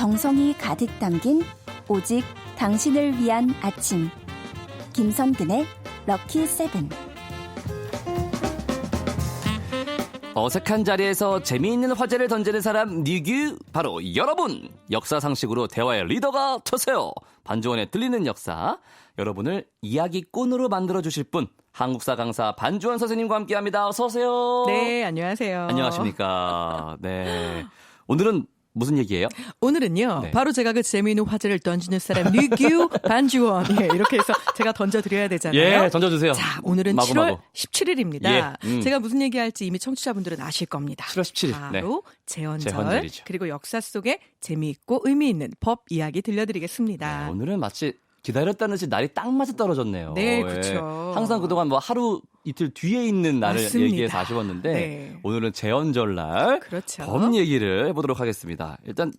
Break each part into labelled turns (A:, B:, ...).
A: 정성이 가득 담긴 오직 당신을 위한 아침. 김선근의 럭키 세븐.
B: 어색한 자리에서 재미있는 화제를 던지는 사람 뉴규, 바로 여러분. 역사 상식으로 대화의 리더가 되세요. 반주원의 들리는 역사, 여러분을 이야기꾼으로 만들어주실 분, 한국사 강사 반주원 선생님과 함께합니다. 어서 오세요.
C: 네, 안녕하세요.
B: 안녕하십니까. 네, 오늘은 무슨 얘기예요?
C: 오늘은요,
B: 네.
C: 바로 제가 그 재미있는 화제를 던지는 사람 뉴규 반주원. 예, 이렇게 해서 제가 던져드려야 되잖아요.
B: 예, 던져주세요.
C: 자, 오늘은
B: 마구마구.
C: 7월 17일입니다.
B: 예,
C: 제가 무슨 얘기할지 이미 청취자분들은 아실 겁니다.
B: 7월 17일.
C: 바로 제헌절,
B: 제헌절이죠.
C: 그리고 역사 속에 재미있고 의미 있는 법 이야기 들려드리겠습니다.
B: 네, 오늘은 마치 기다렸다는 듯이 날이 딱 맞아 떨어졌네요.
C: 네,
B: 예.
C: 그렇죠.
B: 항상 그동안 뭐 하루 이틀 뒤에 있는 날을
C: 맞습니다.
B: 얘기해서 아쉬웠는데
C: 네.
B: 오늘은 제헌절날
C: 그렇죠.
B: 법 얘기를 해보도록 하겠습니다. 일단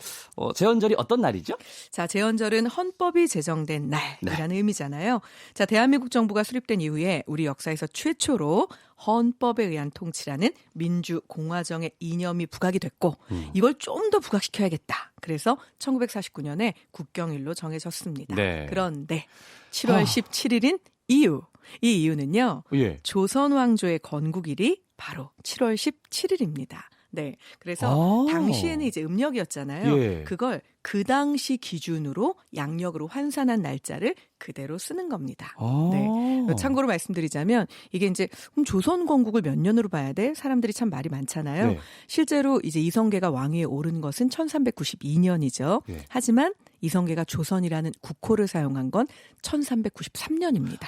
B: 제헌절이 어떤 날이죠?
C: 자, 제헌절은 헌법이 제정된 날이라는 의미잖아요. 자, 대한민국 정부가 수립된 이후에 우리 역사에서 최초로 헌법에 의한 통치라는 민주공화정의 이념이 부각이 됐고 이걸 좀 더 부각시켜야겠다. 그래서 1949년에 국경일로 정해졌습니다.
B: 네.
C: 그런데 7월 17일인 이유. 이 이유는요.
B: 예.
C: 조선 왕조의 건국일이 바로 7월 17일입니다. 네. 그래서 당시에는 이제 음력이었잖아요.
B: 예.
C: 그걸 그 당시 기준으로 양력으로 환산한 날짜를 그대로 쓰는 겁니다. 네. 참고로 말씀드리자면 이게 이제 그럼 조선 건국을 몇 년으로 봐야 돼? 사람들이 참 말이 많잖아요.
B: 네.
C: 실제로 이제 이성계가 왕위에 오른 것은 1392년이죠.
B: 네.
C: 하지만 이성계가 조선이라는 국호를 사용한 건 1393년입니다.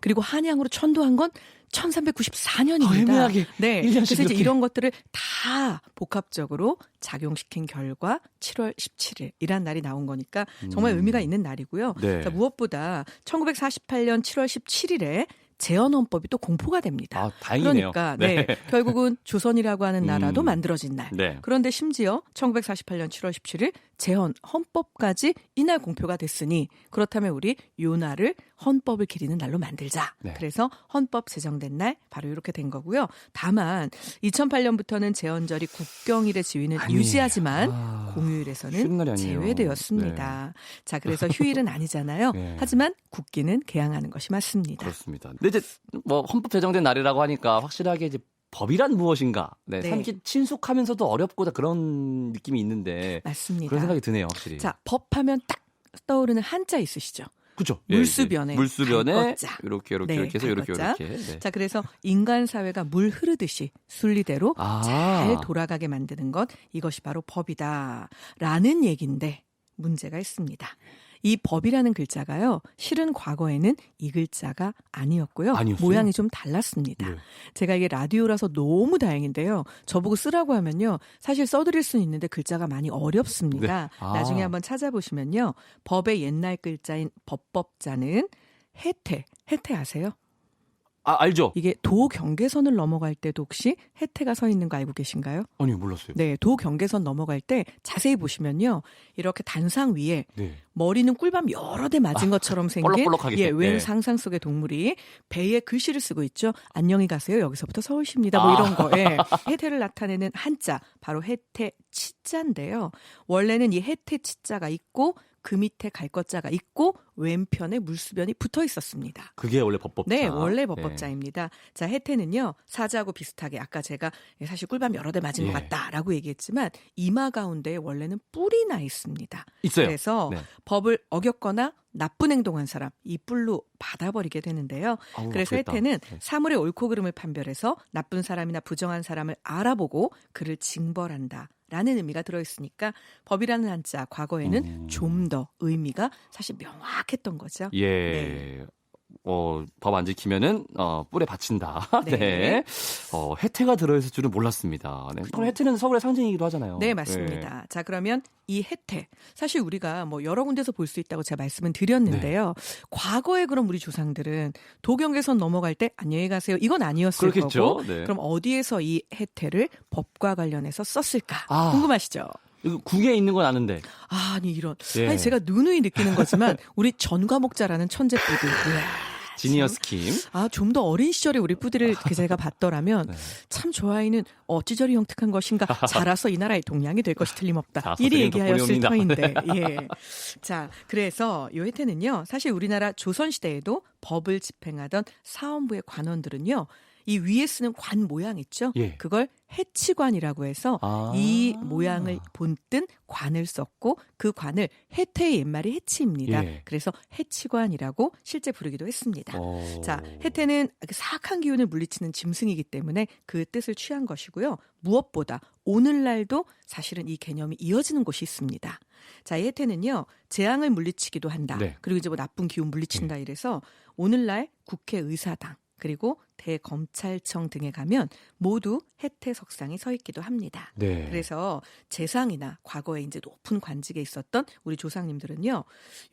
C: 그리고 한양으로 천도한 건 1394년입니다.
B: 애매하게
C: 네.
B: 1년씩
C: 그래서 이제
B: 이렇게.
C: 이런 것들을 다 복합적으로 작용시킨 결과 7월 17일이란 날이 나온 거니까 정말 의미가 있는 날이고요.
B: 네.
C: 자, 무엇보다 1948년 7월 17일에 제헌헌법이 또 공포가 됩니다.
B: 아, 다행이네요.
C: 그러니까 네. 결국은 조선이라고 하는 나라도 만들어진 날.
B: 네.
C: 그런데 심지어 1948년 7월 17일 제헌 헌법까지 이날 공표가 됐으니 그렇다면 우리 요 날을 헌법을 기리는 날로 만들자.
B: 네.
C: 그래서 헌법 제정된 날 바로 이렇게 된 거고요. 다만 2008년부터는 제헌절이 국경일의 지위는
B: 아니에요.
C: 유지하지만
B: 쉬는
C: 공휴일에서는
B: 날이 아니에요.
C: 제외되었습니다. 자, 그래서 휴일은 아니잖아요.
B: 네.
C: 하지만 국기는 개항하는 것이 맞습니다.
B: 그렇습니다. 근데 이제 뭐 헌법 제정된 날이라고 하니까 확실하게 이제 법이란 무엇인가? 네,
C: 네.
B: 참 이렇게 친숙하면서도 어렵고 그런 느낌이 있는데
C: 맞습니다.
B: 그런 생각이 드네요, 확실히.
C: 자, 법하면 딱 떠오르는 한자 있으시죠?
B: 그죠?
C: 물수변에
B: 물수변에
C: 갈것자.
B: 이렇게
C: 네,
B: 해서 이렇게
C: 갈것자.
B: 네.
C: 자, 그래서 인간 사회가 물 흐르듯이 순리대로 잘 돌아가게 만드는 것, 이것이 바로 법이다라는 얘기인데 문제가 있습니다. 이 법이라는 글자가요, 실은 과거에는 이 글자가 아니었고요.
B: 아니었어요?
C: 모양이 좀 달랐습니다.
B: 네.
C: 제가 이게 라디오라서 너무 다행인데요. 저보고 쓰라고 하면요, 사실 써드릴 수는 있는데 글자가 많이 어렵습니다.
B: 네. 아.
C: 나중에 한번 찾아보시면요, 법의 옛날 글자인 법법자는 해태 아세요?
B: 아, 알죠?
C: 이게 도 경계선을 넘어갈 때도 혹시 해태가 서 있는 거 알고 계신가요?
B: 아니요, 몰랐어요.
C: 네, 도 경계선 넘어갈 때 자세히 보시면요, 이렇게 단상 위에
B: 네.
C: 머리는 꿀밤 여러 대 맞은 것처럼 생긴
B: 볼록볼록하게.
C: 웬
B: 네.
C: 상상 속의 동물이 배에 글씨를 쓰고 있죠. 안녕히 가세요. 여기서부터 서울시입니다. 뭐 이런 거. 예. 해태를 나타내는 한자, 바로 해태 치자인데요. 원래는 이 해태 치자가 있고 그 밑에 갈 것자가 있고 왼편에 물수변이 붙어 있었습니다.
B: 그게 원래 법법자.
C: 네, 원래 법법자입니다. 자, 해태는요, 사자하고 비슷하게 아까 제가 사실 꿀밤 여러 대 맞은 것 같다라고 얘기했지만 이마 가운데에 원래는 뿔이 나 있습니다.
B: 있어요.
C: 그래서
B: 네.
C: 법을 어겼거나 나쁜 행동한 사람, 이 뿔로 받아버리게 되는데요.
B: 아우,
C: 그래서
B: 아프겠다.
C: 해태는
B: 네.
C: 사물의 옳고 그름을 판별해서 나쁜 사람이나 부정한 사람을 알아보고 그를 징벌한다. 라는 의미가 들어있으니까 법이라는 한자 과거에는 좀 더 의미가 사실 명확했던 거죠.
B: 예.
C: 네.
B: 법 안 지키면은 뿔에 받친다.
C: 네.
B: 네. 해태가 들어있을 줄은 몰랐습니다. 네. 그럼 해태는 서울의 상징이기도 하잖아요.
C: 네, 맞습니다. 자, 그러면 이 해태, 사실 우리가 뭐 여러 군데서 볼 수 있다고 제가 말씀은 드렸는데요. 과거에 그럼 우리 조상들은 도경계선 넘어갈 때 안녕히 가세요. 이건 아니었을
B: 그렇겠죠.
C: 거고.
B: 네.
C: 그럼 어디에서 이 해태를 법과 관련해서 썼을까?
B: 아.
C: 궁금하시죠?
B: 이거 국에 있는 건 아는데.
C: 아니 이런.
B: 예.
C: 아니 제가 누누이 느끼는 거지만 우리 전과목자라는 천재뿌들.
B: 지니어스 킴.
C: 좀 더 어린 시절에 우리 뿌디를 제가 봤더라면
B: 네.
C: 참 좋아이는 어찌저리 영특한 것인가. 자라서 이 나라의 동량이 될 것이 틀림없다.
B: 자,
C: 이리 얘기하였을
B: 덕분이옵니다.
C: 터인데. 예. 자, 그래서 이 혜태는요. 사실 우리나라 조선시대에도 법을 집행하던 사원부의 관원들은요. 이 위에 쓰는 관 모양 있죠?
B: 예.
C: 그걸 해치관이라고 해서 이 모양을 본뜬 관을 썼고 그 관을 혜태의 옛말이 해치입니다.
B: 예.
C: 그래서 해치관이라고 실제 부르기도 했습니다.
B: 오.
C: 자, 혜태는 사악한 기운을 물리치는 짐승이기 때문에 그 뜻을 취한 것이고요. 무엇보다 오늘날도 사실은 이 개념이 이어지는 곳이 있습니다. 자, 이 혜태는요. 재앙을 물리치기도 한다.
B: 네.
C: 그리고 이제 뭐 나쁜 기운 물리친다 이래서 오늘날 국회의사당 그리고 대검찰청 등에 가면 모두 혜태 석상이 서 있기도 합니다.
B: 네.
C: 그래서 재상이나 과거에 이제 높은 관직에 있었던 우리 조상님들은요,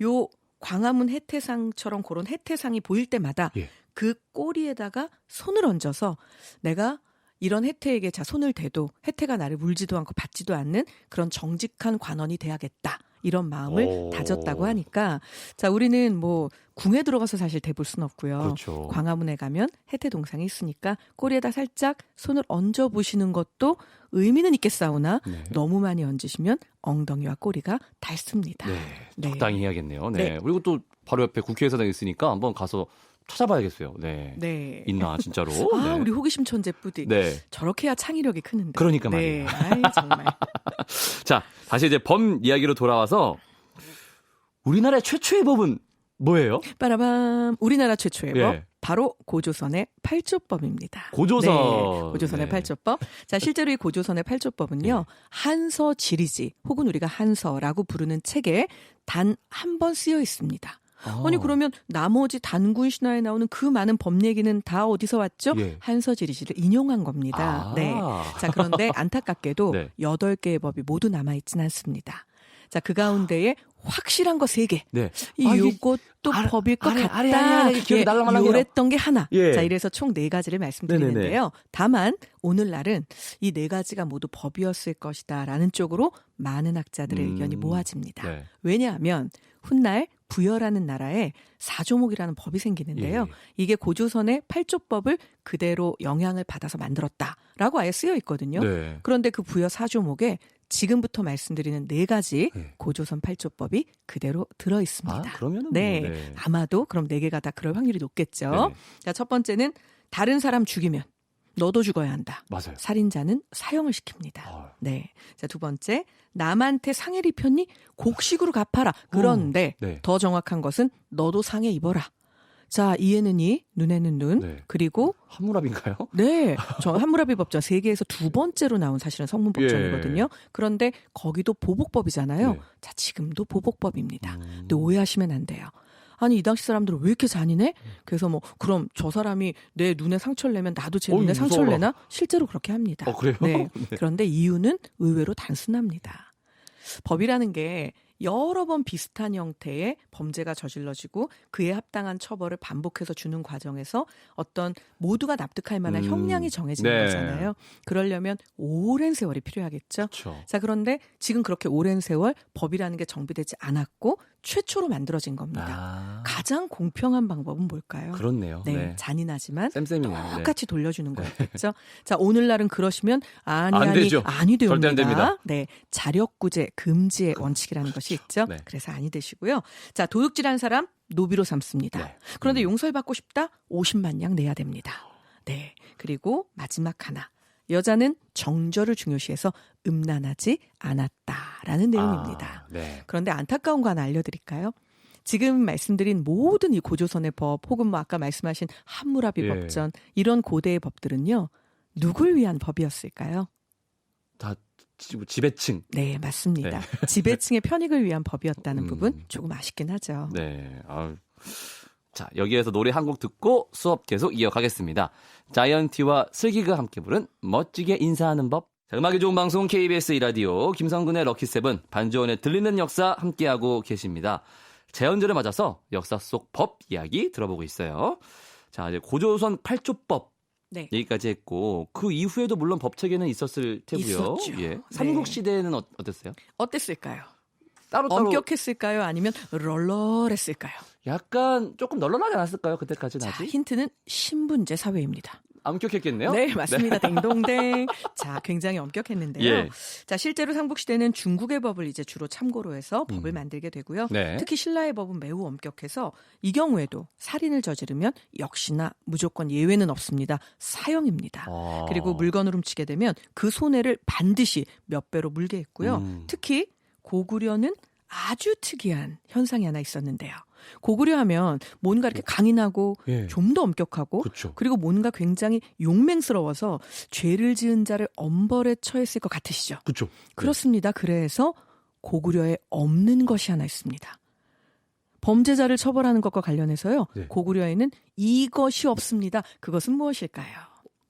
C: 요 광화문 혜태상처럼 그런 혜태상이 보일 때마다
B: 예.
C: 그 꼬리에다가 손을 얹어서 내가 이런 혜태에게 손을 대도 혜태가 나를 물지도 않고 받지도 않는 그런 정직한 관원이 돼야겠다. 이런 마음을
B: 오.
C: 다졌다고 하니까 자 우리는 뭐 궁에 들어가서 사실 대볼 수는 없고요.
B: 그렇죠.
C: 광화문에 가면 혜태 동상이 있으니까 꼬리에다 살짝 손을 얹어 보시는 것도 의미는 있겠사오나
B: 네.
C: 너무 많이 얹으시면 엉덩이와 꼬리가 닳습니다.
B: 네.
C: 네.
B: 적당히 해야겠네요. 네.
C: 네.
B: 그리고 또 바로 옆에 국회의사당 있으니까 한번 가서 찾아봐야겠어요. 네.
C: 네.
B: 있나 진짜로. 네.
C: 우리 호기심 천재 뿌디.
B: 네.
C: 저렇게 해야 창의력이 크는데.
B: 그러니까
C: 네.
B: 말이에요.
C: 아이, 정말.
B: 자, 다시 이제 범 이야기로 돌아와서 우리나라의 최초의 법은 뭐예요?
C: 빠라밤. 우리나라 최초의 법.
B: 예.
C: 바로 고조선의 8조법입니다.
B: 고조선.
C: 네, 고조선의
B: 네.
C: 8조법. 자, 실제로 이 고조선의 8조법은요. 한서 지리지 혹은 우리가 한서라고 부르는 책에 단 한 번 쓰여 있습니다. 아니 그러면 나머지 단군 신화에 나오는 그 많은 법 얘기는 다 어디서 왔죠?
B: 예.
C: 한서지리지를 인용한 겁니다.
B: 아.
C: 네. 자, 그런데 안타깝게도
B: 네.
C: 8개의 법이 모두 남아있진 않습니다. 자, 그 가운데에 확실한 거 3개.
B: 네.
C: 이
B: 아, 이게
C: 요것도 법일 것
B: 아래,
C: 같다.
B: 아래, 기억이 날랑말랑해요.
C: 요랬던 게 하나.
B: 예.
C: 자, 이래서 총 4가지를 말씀드리는데요.
B: 네네네.
C: 다만 오늘날은 이 4가지가 모두 법이었을 것이다라는 쪽으로 많은 학자들의 의견이 모아집니다.
B: 네.
C: 왜냐하면 훗날 부여라는 나라에 사조목이라는 법이 생기는데요.
B: 예.
C: 이게 고조선의 8조법을 그대로 영향을 받아서 만들었다라고 아예 쓰여 있거든요.
B: 네.
C: 그런데 그 부여 사조목에 지금부터 말씀드리는 4가지
B: 네.
C: 고조선 8조법이 그대로 들어 있습니다.
B: 아, 그러면은
C: 네.
B: 뭐, 네.
C: 아마도 그럼 4개가 다 그럴 확률이 높겠죠.
B: 네네.
C: 자, 첫 번째는 다른 사람 죽이면 너도 죽어야 한다.
B: 맞아요.
C: 살인자는 사형을 시킵니다.
B: 아.
C: 네. 자, 두 번째, 남한테 상해를 입혔니? 곡식으로 갚아라. 그런데
B: 네.
C: 더 정확한 것은 너도 상해 입어라. 자, 이에는 이, 눈에는 눈,
B: 네.
C: 그리고
B: 한무랍인가요?
C: 네, 저 한무라비 법전 세계에서 2번째로 나온 사실은 성문 법전이거든요.
B: 예.
C: 그런데 거기도 보복법이잖아요.
B: 네.
C: 자, 지금도 보복법입니다. 근데 오해하시면 안 돼요. 아니 이 당시 사람들은 왜 이렇게 잔인해? 그래서 뭐 그럼 저 사람이 내 눈에 상처를 내면 나도 제
B: 어이,
C: 눈에 상처를
B: 무서워라.
C: 내나? 실제로 그렇게 합니다.
B: 그래요?
C: 네.
B: 네.
C: 그런데 이유는 의외로 단순합니다. 법이라는 게 여러 번 비슷한 형태의 범죄가 저질러지고 그에 합당한 처벌을 반복해서 주는 과정에서 어떤 모두가 납득할 만한 형량이 정해지는
B: 네.
C: 거잖아요. 그러려면 오랜 세월이 필요하겠죠.
B: 그렇죠.
C: 자, 그런데 지금 그렇게 오랜 세월 법이라는 게 정비되지 않았고 최초로 만들어진 겁니다.
B: 아,
C: 가장 공평한 방법은 뭘까요?
B: 그렇네요.
C: 네,
B: 네.
C: 잔인하지만
B: 쌤쌤이네요.
C: 똑같이 돌려주는 거였겠죠. 자, 오늘날은 그러시면
B: 안 되죠.
C: 아니 되옵니다.
B: 절대 안 됩니다.
C: 네, 자력구제 금지의 원칙이라는 것이 있죠.
B: 네.
C: 그래서 아니 되시고요. 자, 도둑질한 사람 노비로 삼습니다.
B: 네.
C: 그런데 용서를 받고 싶다? 50만 냥 내야 됩니다. 네, 그리고 마지막 하나. 여자는 정절을 중요시해서 음란하지 않았다라는 내용입니다.
B: 네.
C: 그런데 안타까운 거 하나 알려드릴까요? 지금 말씀드린 모든 이 고조선의 법 혹은 뭐 아까 말씀하신 한무라비
B: 예.
C: 법전 이런 고대의 법들은요. 누굴 위한 법이었을까요?
B: 다 지배층.
C: 네, 맞습니다. 지배층의 편익을 위한 법이었다는
B: 음.
C: 부분 조금 아쉽긴 하죠.
B: 네. 자, 여기에서 노래 한 곡 듣고 수업 계속 이어가겠습니다. 자이언티와 슬기가 함께 부른 멋지게 인사하는 법. 자, 음악이 좋은 방송 KBS 2라디오 김성근의 럭키세븐 반주원의 들리는 역사 함께하고 계십니다. 재헌절을 맞아서 역사 속 법 이야기 들어보고 있어요. 자, 이제 고조선 8조법
C: 네.
B: 얘기까지 했고 그 이후에도 물론 법체계는 있었을 테고요.
C: 있었죠.
B: 예. 삼국
C: 네.
B: 시대에는 어땠어요?
C: 어땠을까요?
B: 따로따로
C: 엄격했을까요? 아니면 럴럴했을까요?
B: 약간 조금 널널하지 않았을까요? 그때까지는
C: 자,
B: 아직?
C: 힌트는 신분제 사회입니다.
B: 엄격했겠네요?
C: 네, 맞습니다. 딩동댕. 자, 굉장히 엄격했는데요.
B: 예.
C: 자, 실제로 삼국시대는 중국의 법을 이제 주로 참고로 해서 법을 만들게 되고요.
B: 네.
C: 특히 신라의 법은 매우 엄격해서 이 경우에도 살인을 저지르면 역시나 무조건 예외는 없습니다. 사형입니다.
B: 아.
C: 그리고 물건을 훔치게 되면 그 손해를 반드시 몇 배로 물게 했고요. 특히 고구려는 아주 특이한 현상이 하나 있었는데요. 고구려 하면 뭔가 이렇게 강인하고
B: 예.
C: 좀 더 엄격하고
B: 그렇죠.
C: 그리고 뭔가 굉장히 용맹스러워서 죄를 지은 자를 엄벌에 처했을 것 같으시죠?
B: 그렇죠.
C: 그렇습니다. 그래서 고구려에 없는 것이 하나 있습니다. 범죄자를 처벌하는 것과 관련해서요.
B: 네.
C: 고구려에는 이것이 없습니다. 그것은 무엇일까요?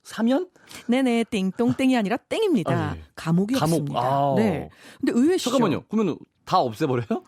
B: 사면?
C: 네네, 띵똥땡이 아니라 땡입니다.
B: 아, 예.
C: 감옥이
B: 감옥.
C: 없습니다.
B: 아.
C: 네. 근데 의외시죠?
B: 잠깐만요. 그러면 다 없애버려요?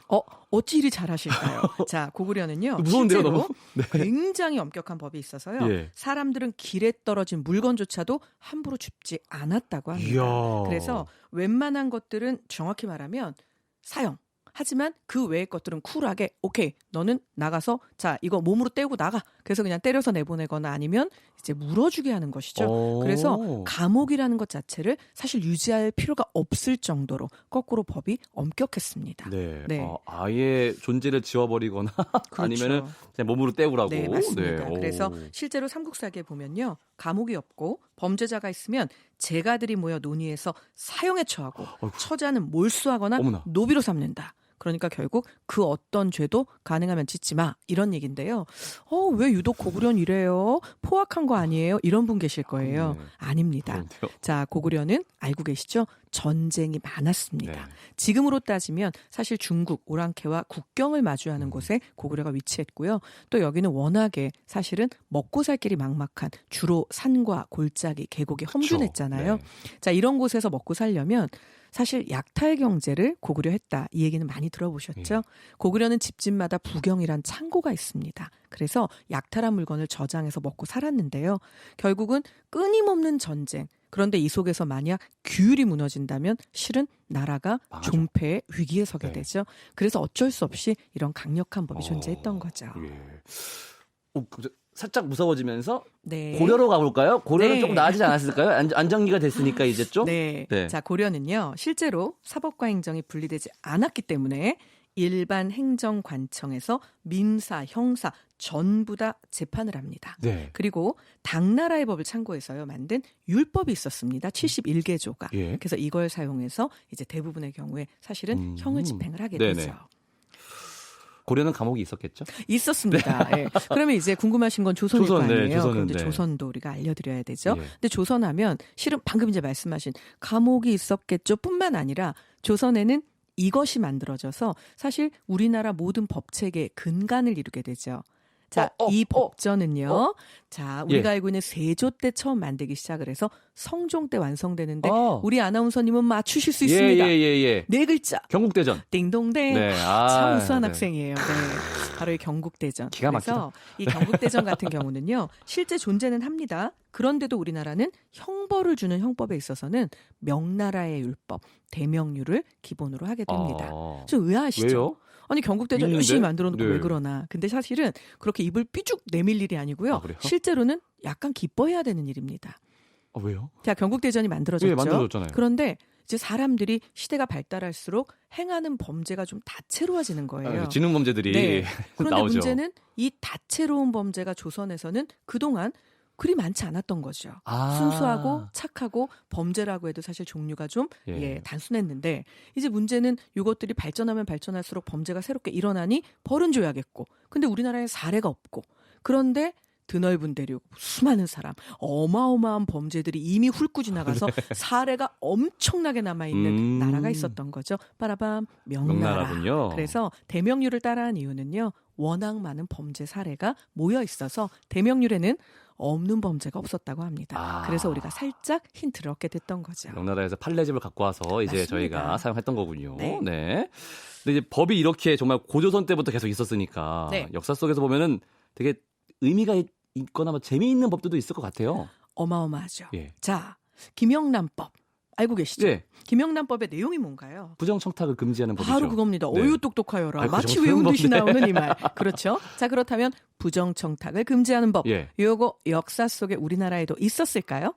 C: 어찌 이리 잘하실까요? 자, 고구려는요.
B: 무서운데요,
C: 실제로
B: 너무? 네.
C: 굉장히 엄격한 법이 있어서요.
B: 예.
C: 사람들은 길에 떨어진 물건조차도 함부로 줍지 않았다고 합니다.
B: 이야.
C: 그래서 웬만한 것들은 정확히 말하면 사형. 하지만 그 외의 것들은 쿨하게 오케이 너는 나가서 자 이거 몸으로 때우고 나가. 그래서 그냥 때려서 내보내거나 아니면 이제 물어주게 하는 것이죠.
B: 오.
C: 그래서 감옥이라는 것 자체를 사실 유지할 필요가 없을 정도로 거꾸로 법이 엄격했습니다.
B: 네.
C: 네.
B: 아예 존재를 지워버리거나
C: 그렇죠.
B: 아니면은 그냥 몸으로 때우라고.
C: 네, 맞습니다.
B: 네.
C: 그래서
B: 오.
C: 실제로 삼국사기에 보면요. 감옥이 없고 범죄자가 있으면 제가들이 모여 논의해서 사형에 처하고
B: 어이구.
C: 처자는 몰수하거나
B: 어머나.
C: 노비로 삼는다. 그러니까 결국 그 어떤 죄도 가능하면 짓지 마 이런 얘기인데요. 왜 유독 고구려는 이래요? 포악한 거 아니에요? 이런 분 계실 거예요.
B: 네.
C: 아닙니다.
B: 그런데요.
C: 자, 고구려는 알고 계시죠? 전쟁이 많았습니다.
B: 네.
C: 지금으로 따지면 사실 중국 오랑캐와 국경을 마주하는 곳에 고구려가 위치했고요. 또 여기는 워낙에 사실은 먹고 살 길이 막막한 주로 산과 골짜기, 계곡이 험준했잖아요.
B: 네.
C: 자, 이런 곳에서 먹고 살려면 사실 약탈 경제를 고구려 했다. 이 얘기는 많이 들어보셨죠? 고구려는 집집마다 부경이란 창고가 있습니다. 그래서 약탈한 물건을 저장해서 먹고 살았는데요. 결국은 끊임없는 전쟁. 그런데 이 속에서 만약 규율이 무너진다면 실은 나라가
B: 망하죠.
C: 존폐의 위기에 서게
B: 네.
C: 되죠. 그래서 어쩔 수 없이 이런 강력한 법이 존재했던 거죠.
B: 예. 살짝 무서워지면서
C: 네.
B: 고려로 가볼까요? 고려는
C: 네.
B: 조금 나아지지 않았을까요? 안정기가 됐으니까 이제 좀.
C: 네.
B: 네.
C: 자, 고려는요. 실제로 사법과 행정이 분리되지 않았기 때문에 일반 행정관청에서 민사, 형사 전부 다 재판을 합니다.
B: 네.
C: 그리고 당나라의 법을 참고해서요 만든 율법이 있었습니다. 71개조가.
B: 예.
C: 그래서 이걸 사용해서 이제 대부분의 경우에 사실은 형을 집행을 하게
B: 네네.
C: 되죠.
B: 고려는 감옥이 있었겠죠?
C: 있었습니다. 예. 그러면 이제 궁금하신 건 조선일
B: 조선,
C: 거
B: 네,
C: 아니에요.
B: 조선은,
C: 그럼 이제
B: 네.
C: 조선도 우리가 알려드려야 되죠.
B: 예.
C: 근데 조선하면 실은 방금 이제 말씀하신 감옥이 있었겠죠. 뿐만 아니라 조선에는 이것이 만들어져서 사실 우리나라 모든 법체계의 근간을 이루게 되죠. 자, 이 법전은요. 자, 우리가 알고 있는 세조 때 처음 만들기 시작을 해서 성종 때 완성되는데 우리 아나운서님은 맞추실 수 있습니다.
B: 예.
C: 네 글자.
B: 경국대전.
C: 띵동댕.
B: 네.
C: 참 우수한
B: 네.
C: 학생이에요. 네. 바로 이 경국대전.
B: 기가
C: 그래서 이 경국대전 같은 경우는요. 실제 존재는 합니다. 그런데도 우리나라는 형벌을 주는 형법에 있어서는 명나라의 율법, 대명률을 기본으로 하게 됩니다. 좀 의아하시죠?
B: 왜요?
C: 아니 경국대전
B: 있는데?
C: 열심히 만들어놓고
B: 네.
C: 왜 그러나. 근데 사실은 그렇게 입을 삐죽 내밀 일이 아니고요.
B: 아, 그래요?
C: 실제로는 약간 기뻐해야 되는 일입니다.
B: 왜요?
C: 자, 경국대전이 만들어졌죠.
B: 예, 만들어졌잖아요.
C: 그런데 이제 사람들이 시대가 발달할수록 행하는 범죄가 좀 다채로워지는 거예요.
B: 지능 범죄들이
C: 네. 그런데
B: 나오죠.
C: 문제는 이 다채로운 범죄가 조선에서는 그동안 그리 많지 않았던 거죠. 순수하고 착하고 범죄라고 해도 사실 종류가 좀 단순했는데 이제 문제는 이것들이 발전하면 발전할수록 범죄가 새롭게 일어나니 벌은 줘야겠고 근데 우리나라에 사례가 없고 그런데 드넓은 대륙 수많은 사람 어마어마한 범죄들이 이미 훑고 지나가서 사례가 엄청나게 남아있는 나라가 있었던 거죠. 빠라밤 명나라.
B: 명나라군요.
C: 그래서 대명률을 따라한 이유는요. 워낙 많은 범죄 사례가 모여 있어서 대명률에는 없는 범죄가 없었다고 합니다. 그래서 우리가 살짝 힌트를 얻게 됐던 거죠.
B: 명나라에서 판례집을 갖고 와서 이제
C: 맞습니다.
B: 저희가 사용했던 거군요.
C: 네.
B: 근데 이제 법이 이렇게 정말 고조선 때부터 계속 있었으니까
C: 네.
B: 역사 속에서 보면은 되게 의미가 있거나 뭐 재미있는 법들도 있을 것 같아요.
C: 어마어마하죠.
B: 예.
C: 자, 김영란법. 알고 계시죠?
B: 예.
C: 김영란법의 내용이 뭔가요?
B: 부정청탁을 금지하는 법이죠.
C: 바로 그겁니다.
B: 네.
C: 어유 똑똑하여라.
B: 아이고,
C: 마치
B: 좀
C: 외운
B: 그런
C: 듯이
B: 건데.
C: 나오는 이 말. 그렇죠. 자, 그렇다면 부정청탁을 금지하는 법.
B: 예.
C: 요거 역사 속에 우리나라에도 있었을까요?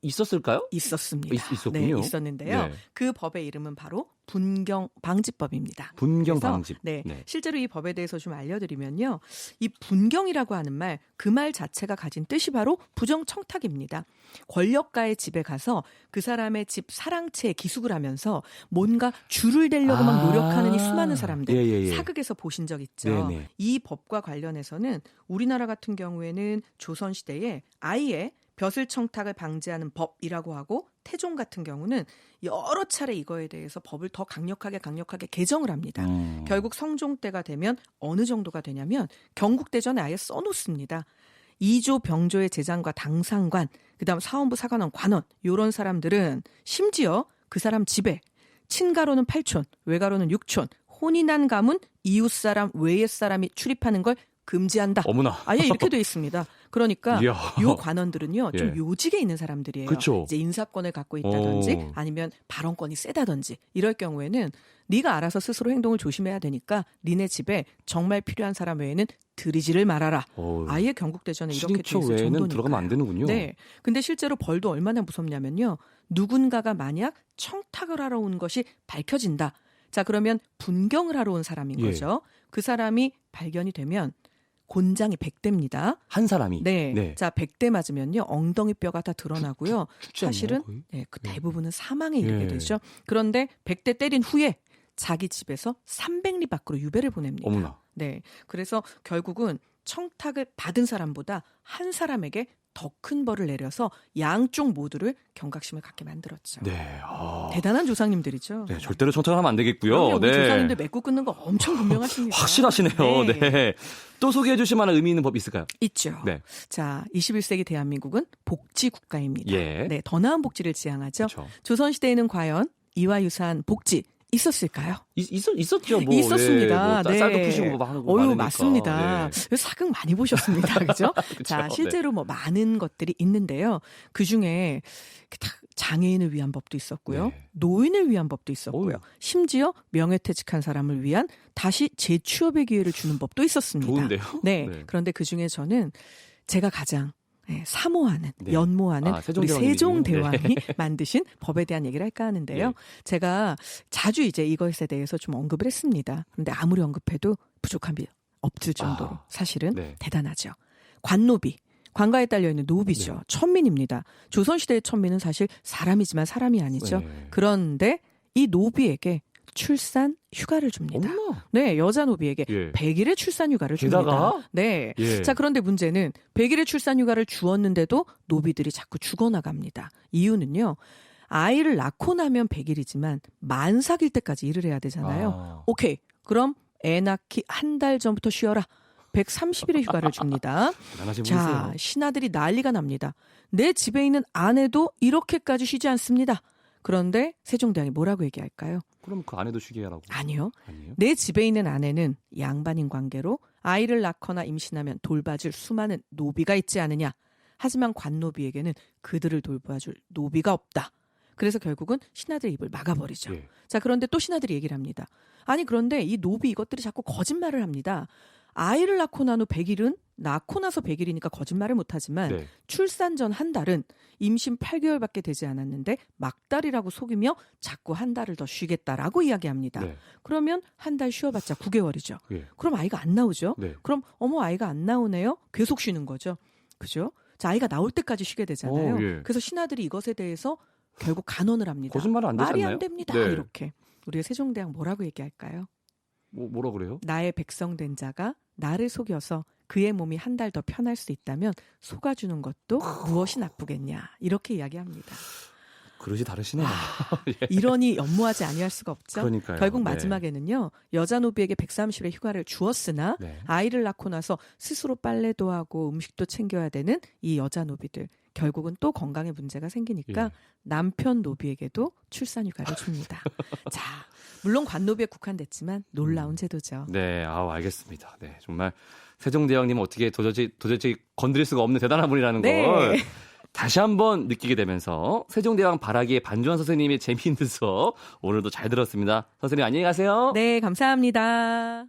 B: 있었을까요?
C: 있었습니다.
B: 있었군요.
C: 네, 있었는데요.
B: 네.
C: 그 법의 이름은 바로 분경방지법입니다.
B: 분경방지.
C: 네,
B: 네.
C: 실제로 이 법에 대해서 좀 알려드리면요. 이 분경이라고 하는 말, 그 말 자체가 가진 뜻이 바로 부정청탁입니다. 권력가의 집에 가서 그 사람의 집 사랑채에 기숙을 하면서 뭔가 줄을 대려고 막 노력하는 이 수많은 사람들
B: 예.
C: 사극에서 보신 적 있죠.
B: 네네.
C: 이 법과 관련해서는 우리나라 같은 경우에는 조선시대에 아예 벼슬 청탁을 방지하는 법이라고 하고 태종 같은 경우는 여러 차례 이거에 대해서 법을 더 강력하게 개정을 합니다. 결국 성종 때가 되면 어느 정도가 되냐면 경국대전에 아예 써놓습니다. 이조 병조의 제장과 당상관, 그다음 사원부 사관원 관원 이런 사람들은 심지어 그 사람 집에 친가로는 8촌, 외가로는 6촌, 혼이 난 가문 이웃 사람 외의 사람이 출입하는 걸 금지한다.
B: 어머나.
C: 아예 이렇게 돼 있습니다. 그러니까
B: 이야.
C: 요 관원들은요 좀
B: 예.
C: 요직에 있는 사람들이에요.
B: 그쵸.
C: 이제 인사권을 갖고 있다든지 아니면 발언권이 세다든지 이럴 경우에는 네가 알아서 스스로 행동을 조심해야 되니까 니네 집에 정말 필요한 사람 외에는 들이지를 말아라. 아예 경국대전에 이렇게 돼
B: 신인초
C: 있을
B: 외에는
C: 정도니까요.
B: 들어가면 안 되는군요.
C: 네. 근데 실제로 벌도 얼마나 무섭냐면요. 누군가가 만약 청탁을 하러 온 것이 밝혀진다. 자, 그러면 분경을 하러 온 사람인
B: 예.
C: 거죠. 그 사람이 발견이 되면 곤장이 100대입니다.
B: 한 사람이.
C: 네. 자, 100대 맞으면요. 엉덩이 뼈가 다 드러나고요.
B: 죽지 않나요,
C: 사실은
B: 거의?
C: 네, 그 대부분은 사망에 이르게
B: 예.
C: 되죠. 그런데 100대 때린 후에 자기 집에서 300리 밖으로 유배를 보냅니다.
B: 어머나.
C: 네. 그래서 결국은 청탁을 받은 사람보다 한 사람에게 더 큰 벌을 내려서 양쪽 모두를 경각심을 갖게 만들었죠.
B: 네.
C: 대단한 조상님들이죠.
B: 네, 절대로 청탁하면 안 되겠고요.
C: 그럼요, 우리
B: 네.
C: 조상님들 맺고 끊는 거 엄청 분명하십니다.
B: 확실하시네요.
C: 네.
B: 네. 또 소개해 주실 만한 의미 있는 법 있을까요?
C: 있죠.
B: 네.
C: 자, 21세기 대한민국은 복지 국가입니다.
B: 예.
C: 네, 더 나은 복지를 지향하죠.
B: 그렇죠.
C: 조선시대에는 과연 이와 유사한 복지 있었을까요?
B: 있었죠. 뭐.
C: 있었습니다.
B: 예, 뭐 쌀도 푸시고 뭐 하는 거
C: 어유
B: 많으니까.
C: 맞습니다.
B: 네.
C: 사극 많이 보셨습니다. 그죠? 자,
B: 그쵸?
C: 실제로 뭐 많은 것들이 있는데요. 그중에 장애인을 위한 법도 있었고요.
B: 네.
C: 노인을 위한 법도 있었고요.
B: 어휴.
C: 심지어 명예퇴직한 사람을 위한 다시 재취업의 기회를 주는 법도 있었습니다.
B: 좋은데요.
C: 네.
B: 네.
C: 그런데 그중에 저는 제가 가장 사모하는,
B: 네.
C: 연모하는 우리 세종대왕이
B: 네.
C: 만드신 법에 대한 얘기를 할까 하는데요.
B: 네.
C: 제가 자주 이제 이것에 대해서 좀 언급을 했습니다. 그런데 아무리 언급해도 부족함이 없을 정도로 사실은
B: 네.
C: 대단하죠. 관노비. 관가에 딸려있는 노비죠.
B: 네.
C: 천민입니다. 조선시대의 천민은 사실 사람이지만 사람이 아니죠.
B: 네.
C: 그런데 이 노비에게 출산 휴가를 줍니다.
B: 어머나.
C: 네, 여자 노비에게
B: 예.
C: 100일의 출산 휴가를
B: 게다가?
C: 줍니다. 네.
B: 예.
C: 자, 그런데 문제는 100일의 출산 휴가를 주었는데도 노비들이 자꾸 죽어나갑니다. 이유는요. 아이를 낳고 나면 100일이지만 만삭일 때까지 일을 해야 되잖아요. 오케이. 그럼 애 낳기 한 달 전부터 쉬어라. 130일의 휴가를 줍니다.
B: 대단하신
C: 자,
B: 분이세요.
C: 신하들이 난리가 납니다. 내 집에 있는 아내도 이렇게까지 쉬지 않습니다. 그런데 세종대왕이 뭐라고 얘기할까요?
B: 그럼 그 아내도 쉬게 하라고.
C: 아니요.
B: 아니에요?
C: 내 집에 있는 아내는 양반인 관계로 아이를 낳거나 임신하면 돌봐줄 수많은 노비가 있지 않느냐. 하지만 관노비에게는 그들을 돌봐줄 노비가 없다. 그래서 결국은 신하들의 입을 막아버리죠.
B: 예.
C: 자, 그런데 또 신하들이 얘기를 합니다. 아니, 그런데 이 노비 이것들이 자꾸 거짓말을 합니다. 아이를 낳고 난 후 100일은 낳고 나서 100일이니까 거짓말을 못하지만
B: 네.
C: 출산 전 한 달은 임신 8개월밖에 되지 않았는데 막달이라고 속이며 자꾸 한 달을 더 쉬겠다라고 이야기합니다.
B: 네.
C: 그러면 한 달 쉬어봤자 9개월이죠.
B: 예.
C: 그럼 아이가 안 나오죠.
B: 네.
C: 그럼 어머 아이가 안 나오네요. 계속 쉬는 거죠. 그죠? 자, 아이가 나올 때까지 쉬게 되잖아요.
B: 예.
C: 그래서 신하들이 이것에 대해서 결국 간언을 합니다.
B: 거짓말은 안 되지
C: 말이
B: 않나요?
C: 안 됩니다.
B: 네.
C: 이렇게. 우리의 세종대왕 뭐라고 얘기할까요?
B: 뭐라 그래요?
C: 나의 백성된 자가 나를 속여서 그의 몸이 한 달 더 편할 수 있다면 속아주는 것도 무엇이 나쁘겠냐 이렇게 이야기합니다.
B: 그릇이 다르시네요.
C: 이러니 연모하지 아니할 수가 없죠.
B: 그러니까요.
C: 결국
B: 네. 마지막에는요.
C: 마지막에는요. 여자 노비에게 130일의 휴가를 주었으나
B: 네.
C: 아이를 낳고 나서 스스로 빨래도 하고 음식도 챙겨야 되는 이 여자 노비들. 결국은 또 건강에 문제가 생기니까
B: 예.
C: 남편 노비에게도 출산 휴가를 줍니다. 자, 물론 관노비에 국한됐지만 놀라운 제도죠.
B: 네, 알겠습니다. 네, 정말 세종대왕님은 어떻게 도저히 건드릴 수가 없는 대단한 분이라는
C: 네.
B: 걸 다시 한번 느끼게 되면서 세종대왕 발악기의 반주환 선생님의 재미있는 수업 오늘도 잘 들었습니다. 선생님 안녕히 가세요.
C: 네, 감사합니다.